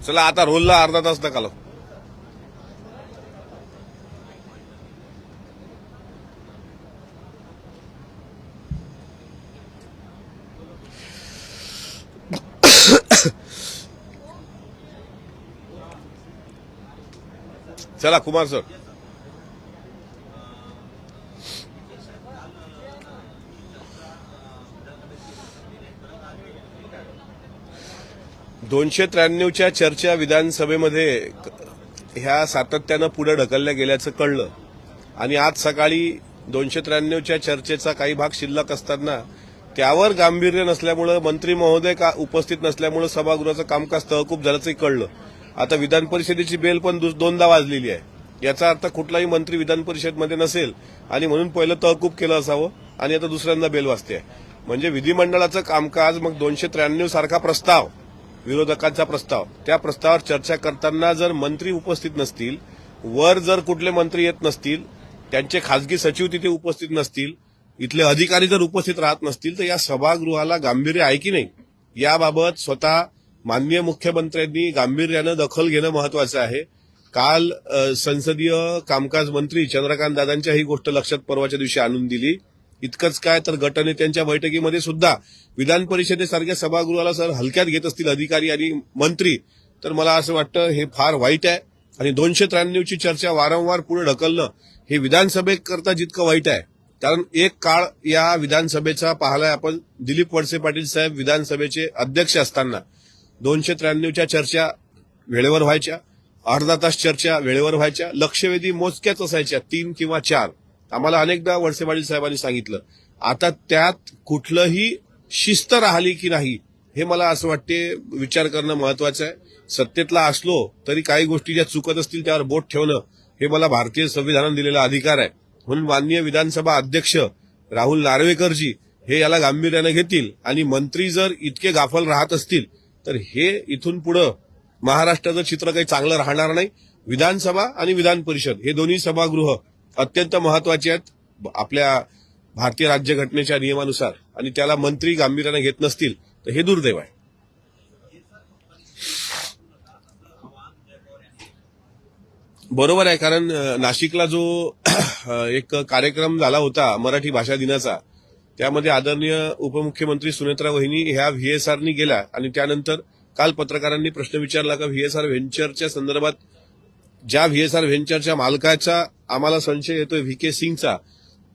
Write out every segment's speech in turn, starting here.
चला आता रोलला अर्धा तास नका लावू. चला कुमार सर. दोनशे 93च्या चर्चा विधानसभेमध्ये ह्या सातत्यानं पुढे ढकलल्या गेल्याचं कळलं आणि आज सकाळी 293च्या चर्चेचा काही भाग शिल्लक असताना त्यावर गांभीर्य नसल्यामुळे मंत्री महोदय उपस्थित नसल्यामुळे सभागृहाचं कामकाज तहकूब झाल्याचंही कळलं. आता विधान परिषदेची बेल पण दोनदा वाजलेली आहे. याचा अर्थ कुठलाही मंत्री विधान परिषदेमध्ये नसेल आणि म्हणून पहिलं तहकूब केलं असावं आणि आता दुसऱ्यांदा बेल वाजते. म्हणजे विधिमंडळाचं कामकाज मग 293 सारखा प्रस्ताव, विरोधकांचा प्रस्ताव, त्या प्रस्तावावर चर्चा करताना जर मंत्री उपस्थित नसतील, वर जर कुठले मंत्री येत नसतील, त्यांचे खासगी सचिव तिथे उपस्थित नसतील, इथले अधिकारी जर उपस्थित राहत नसतील, तर या सभागृहाला गांभीर्य आहे की नाही याबाबत स्वतः माननीय मुख्यमंत्र्यांनी गांभीर्यानं दखल घेणं महत्वाचं आहे. काल संसदीय कामकाज मंत्री चंद्रकांत दादांच्या ही गोष्ट लक्षात परवाच्या दिवशी आणून दिली. इतकंच काय तर गटनेत्यांच्या बैठकीमध्ये सुद्धा विधान परिषदेसारख्या सभागृहाला जर हलक्यात घेत असतील अधिकारी आणि मंत्री, तर मला असं वाटतं हे फार वाईट आहे. आणि 293ची चर्चा वारंवार पुढे ढकलणं हे विधानसभेकरता जितकं वाईट आहे, कारण एक काळ या विधानसभेचा पाहिलाय आपण. दिलीप वळसे पाटील साहेब विधानसभेचे अध्यक्ष असताना 293च्या चर्चा वेळेवर व्हायच्या, अर्धा तास चर्चा वेळेवर व्हायच्या, लक्षवेधी मोजक्याच असायच्या 3 किंवा 4. आम्हाला अनेकदा वळसे पाटील साहेबांनी सांगितलं. आता त्यात कुठलंही शिस्त राहिली की नाही हे मला असं वाटते विचार करणं महत्वाचं आहे. सत्तेतला असलो तरी काही गोष्टी ज्या चुकत असतील त्यावर बोट ठेवणं हे मला भारतीय संविधानाने दिलेला अधिकार आहे. म्हणून माननीय विधानसभा अध्यक्ष राहुल नार्वेकरजी हे याला गांभीर्याने घेतील आणि मंत्री जर इतके गाफल राहत असतील तर हे इथून पुढे महाराष्ट्राचं चित्र काही चांगलं राहणार नाही. विधानसभा आणि विधान परिषद हे दोन्ही सभागृह अत्यंत महत्वाचे आहेत आपल्या भारतीय राज्यघटनेच्या नियमानुसार, आणि त्याला मंत्री गांभीर्याने घेत नसतील तर हे दुर्दैव आहे. बरोबर आहे, कारण नाशिकला जो एक कार्यक्रम झाला होता मराठी भाषा दिनाचा, त्यामध्ये आदरणीय उपमुख्यमंत्री सुनेत्रा वहिनी ह्या व्हीएसआरनी गेल्या आणि त्यानंतर काल पत्रकारांनी प्रश्न विचारला का व्हीएसआर व्हेंचरच्या संदर्भात, ज्या व्हीएसआर व्हेंचरच्या मालकाचा आम्हाला संशय येतोय व्हीके सिंगचा,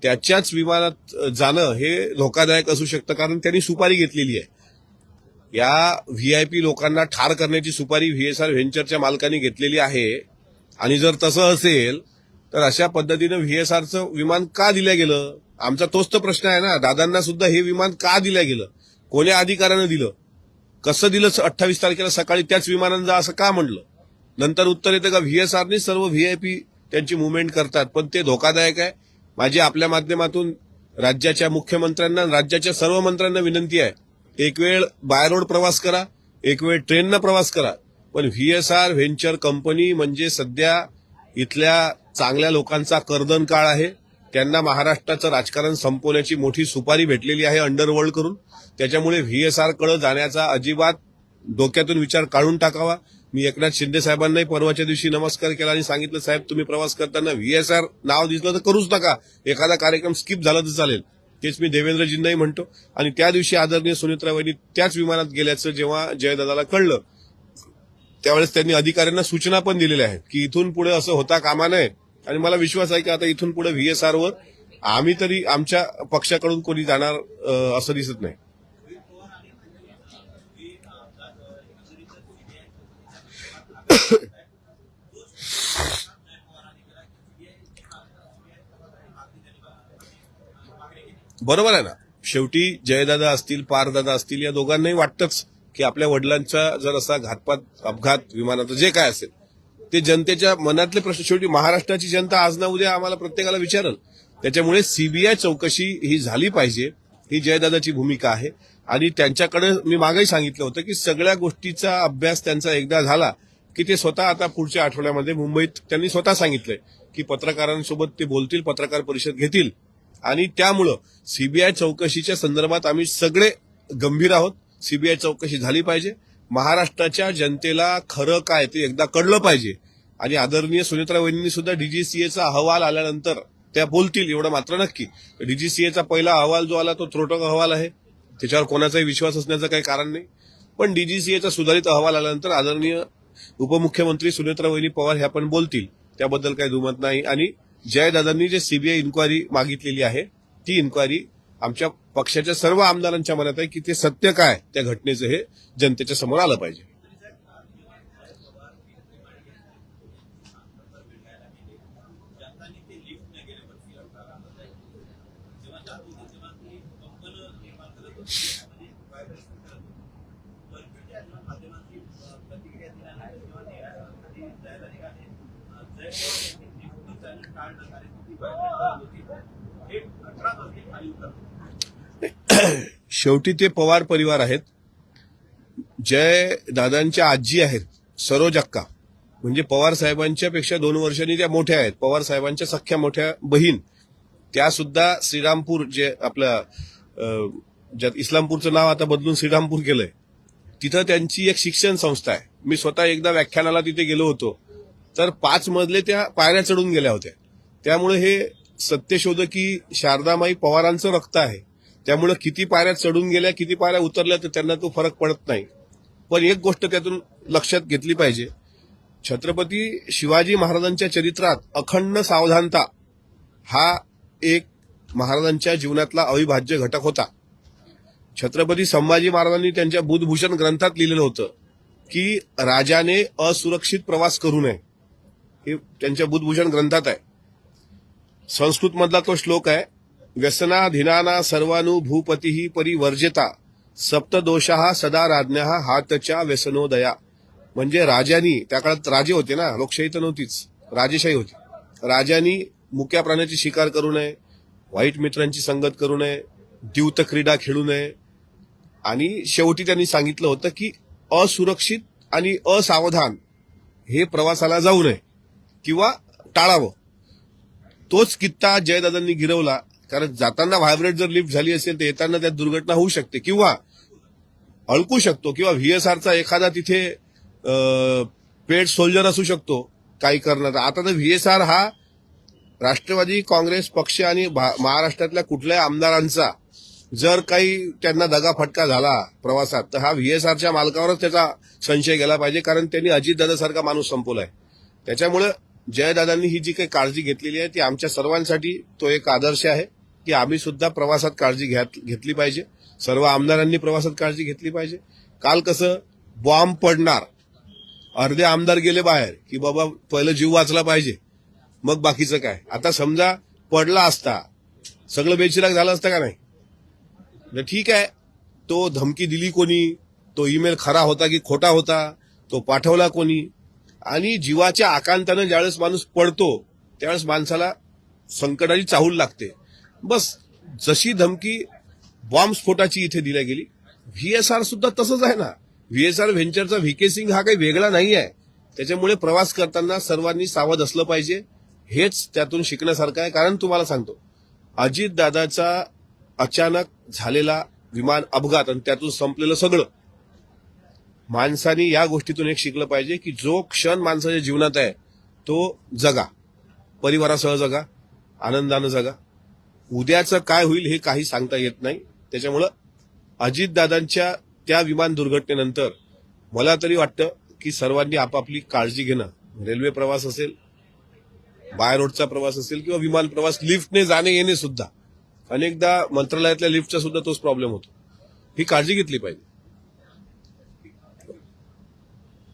त्याच्याच विमानात जाणं हे धोकादायक असू शकतं, कारण त्यांनी सुपारी घेतलेली आहे. या व्हीआयपी लोकांना ठार करण्याची सुपारी व्हीएसआर व्हेंचरच्या मालकांनी घेतलेली आहे. आणि जर तसं असेल तर अशा पद्धतीनं व्हीएसआरचं विमान का दिलं गेलं, आमचा तोच तर प्रश्न आहे ना. दादांना सुद्धा हे विमान का दिलं गेलं, कोण्या अधिकाऱ्यानं दिलं, कसं दिलं, 28 तारखेला सकाळी त्याच विमानानं जा असं का म्हणलं. नंतर उत्तर येतं का व्हीएसआरने सर्व व्हीआयपी त्यांची मुवमेंट करतात, पण ते धोकादायक आहे. माझी आपल्या माध्यमातून राज्याच्या मुख्यमंत्र्यांना, राज्याच्या सर्व मंत्र्यांना विनंती आहे, एक वेळ बाय रोड प्रवास करा, एक वेळ ट्रेननं प्रवास करा, पण व्हीएसआर व्हेंचर कंपनी म्हणजे सध्या इथल्या चांगल्या लोकांचा कर्दन काळ आहे. त्यांना महाराष्ट्राचं राजकारण संपवण्याची मोठी सुपारी भेटलेली आहे अंडरवर्ल्ड करून. त्याच्यामुळे व्हीएसआर कडे जाण्याचा अजिबात डोक्यातून विचार काढून टाकावा. मी एकनाथ शिंदे साहेबांनाही परवाच्या दिवशी नमस्कार केला आणि सांगितलं, साहेब तुम्ही प्रवास करताना व्हीएसआर नाव दिसलं तर करूच नका, एखादा कार्यक्रम स्किप झाला तर चालेल. तेच मी देवेंद्रजींनाही म्हणतो. आणि त्या दिवशी आदरणीय सुनेत्रा वहिनी त्याच विमानात गेल्याचं जेव्हा जयदादाला कळलं, त्यावेळेस त्यांनी अधिकाऱ्यांना सूचना पण दिलेल्या आहेत की इथून पुढे असं होता कामा नये. आणि मला विश्वास आहे की आता इथून पुढे व्हीएसआरवर आम्ही तरी आमच्या पक्षाकडून कोणी जाणार असं दिसत नाही. बरोबर आहे ना. शेवटी जयदादा असतील, पारदादा असतील, या दोघांनाही वाटतंच की आपल्या वडिलांचा जर असा घातपात, अपघात, विमानाचं जे काय असेल ते जनतेच्या मनातले प्रश्न शेवटी महाराष्ट्राची जनता आज ना उद्या आम्हाला प्रत्येकाला विचारेल. त्याच्यामुळे सीबीआय चौकशी ही झाली पाहिजे, ही जयदादाची भूमिका आहे. आणि त्यांच्याकडे मी मागेही सांगितलं होतं की सगळ्या गोष्टीचा अभ्यास त्यांचा एकदा झाला की ते स्वतः आता पुढच्या आठवड्यामध्ये मुंबईत त्यांनी स्वतः सांगितलंय की पत्रकारांसोबत ते बोलतील, पत्रकार परिषद घेतील. आणि त्यामुळं सीबीआय चौकशीच्या संदर्भात आम्ही सगळे गंभीर आहोत. सीबीआय चौकशी झाली पाहिजे. महाराष्ट्राच्या जनतेला खरं काय ते एकदा कळलं पाहिजे. आणि आदरणीय सुनेत्रा वहिनींनी सुद्धा डीजीसीएचा अहवाल आल्यानंतर त्या बोलतील एवढं मात्र नक्की. डीजीसीएचा पहिला अहवाल जो आला तो त्रोटक अहवाल आहे, त्याच्यावर कोणाचाही विश्वास असण्याचं काही कारण नाही. पण डीजीसीएचा सुधारित अहवाल आल्यानंतर आदरणीय उपमुख्यमंत्री सुनेत्रा वहिनी पवार ह्या पण बोलतील, त्याबद्दल काही दुमत नाही. आणि जयदादांनी जे सीबीआय इन्क्वायरी मागितलेली आहे ती इन्क्वायरी आमच्या पक्षाच्या सर्व आमदारांच्या मनात आहे की ते सत्य काय त्या घटनेचं हे जनतेच्या समोर आलं पाहिजे. शेवटी ते पवार परिवार आहेत. जय दादांच्या आजी आहेत सरोज अक्का, म्हणजे पवार साहेबांच्या पेक्षा 2 वर्षांनी त्या मोठ्या आहेत. पवार साहेबांच्या सख्या मोठ्या बहीण त्या सुद्धा श्रीरामपूर, जे आपलं ज्यात इस्लामपूरचं नाव आता बदलून श्रीरामपूर केलंय, तिथं त्यांची एक शिक्षण संस्था आहे. मी स्वतः एकदा व्याख्यानाला तिथे गेलो होतो तर 5 मजले त्या पायऱ्या चढून गेल्या होत्या. त्यामुळे हे सत्यशोधकी शारदामाई पवारांचं रक्त आहे. त्यामुळे किती पायऱ्या चढून गेल्या किती पायऱ्या उतरल्या तर त्यांना तो फरक पडत नाही. पण एक गोष्ट त्यातून लक्षात घेतली पाहिजे, छत्रपती शिवाजी महाराजांच्या चरित्रात अखंड सावधानता हा एक महाराजांच्या जीवनातला अविभाज्य घटक होता. छत्रपती संभाजी महाराजांनी त्यांच्या बुधभूषण ग्रंथात लिहिलेलं होतं की राजाने असुरक्षित प्रवास करू नये. हे त्यांच्या बुधभूषण ग्रंथात आहे. संस्कृत मधला तो श्लोक आहे, व्यसनाधीनाना सर्वानु भूपती परिवर्जिता सप्तदोषा सदा राज्ञा हातच्या व्यसनोदया. म्हणजे राजांनी, त्या काळात राजे होते ना, लोकशाही तर नव्हतीच, राजेशाही होती. राजांनी मुक्या प्राण्याची शिकार करू नये, वाईट मित्रांची संगत करू नये, द्यूत क्रीडा खेळू नये. आणि शेवटी त्यांनी सांगितलं होतं की असुरक्षित आणि असावधान हे प्रवासाला जाऊ नये किंवा टाळावं. तोच कित्ता जयदादांनी गिरवला, कारण जाताना व्हायब्रेट जर लिफ्ट झाली असेल तर येताना त्यात दुर्घटना होऊ शकते किंवा अडकू शकतो, किंवा व्हीएसआरचा एखादा तिथे पेड सोल्जर असू शकतो काही करणार. आता तर व्हीएसआर हा राष्ट्रवादी काँग्रेस पक्ष आणि महाराष्ट्रातल्या कुठल्याही आमदारांचा जर काही त्यांना दगाफटका झाला प्रवासात तर हा व्हीएसआरच्या मालकावरच त्याचा संशय गेला पाहिजे, कारण त्यांनी अजितदादासारखा माणूस संपवलाय. त्याच्यामुळे जयदादांनी ही जी काही काळजी घेतलेली आहे ती आमच्या सर्वांसाठी तो एक आदर्श आहे की आम्ही सुद्धा प्रवासात काळजी घेतली पाहिजे. सर्व आमदारांनी प्रवासात काळजी घेतली पाहिजे. काल कसं बॉम्ब पडणार, अर्धे आमदार गेले बाहेर की बाबा पहिलं जीव वाचला पाहिजे मग बाकीचं काय. आता समजा पडला असता सगळं बेचिराग झालं असतं का नाही. ठीक आहे, तो धमकी दिली कोणी, तो ईमेल खरा होता की खोटा होता, तो पाठवला कोणी. आणि जीवाच्या आकांतानं ज्यावेळेस माणूस पडतो त्यावेळेस माणसाला संकटाची चाहूल लागते. बस जशी धमकी बॉम्बस्फोटाची इथे दिल्या गेली, व्हीएसआर सुद्धा तसंच आहे ना. व्हीएसआर व्हेंचरचा व्हीके सिंग हा काही वेगळा नाही आहे. त्याच्यामुळे प्रवास करताना सर्वांनी सावध असलं पाहिजे. हेच त्यातून शिकण्यासारखं आहे. कारण तुम्हाला सांगतो, अजितदादाचा अचानक झालेला विमान अपघात आणि त्यातून संपलेलं सगळं, माणसानी या गोष्टीतून एक शिकलं पाहिजे की जो क्षण माणसाच्या जीवनात आहे तो जगा, परिवारासह जगा, आनंदानं जगा. उद्याचं काय होईल हे काही सांगता येत नाही. त्याच्यामुळं अजितदादांच्या त्या विमान दुर्घटनेनंतर मला तरी वाटतं की सर्वांनी आपापली काळजी घेणं, रेल्वे प्रवास असेल, बाय रोडचा प्रवास असेल किंवा विमान प्रवास, लिफ्टने जाणे येणे सुद्धा, अनेकदा मंत्रालयातल्या लिफ्टचा सुद्धा तोच प्रॉब्लेम होतो. ही काळजी घेतली पाहिजे.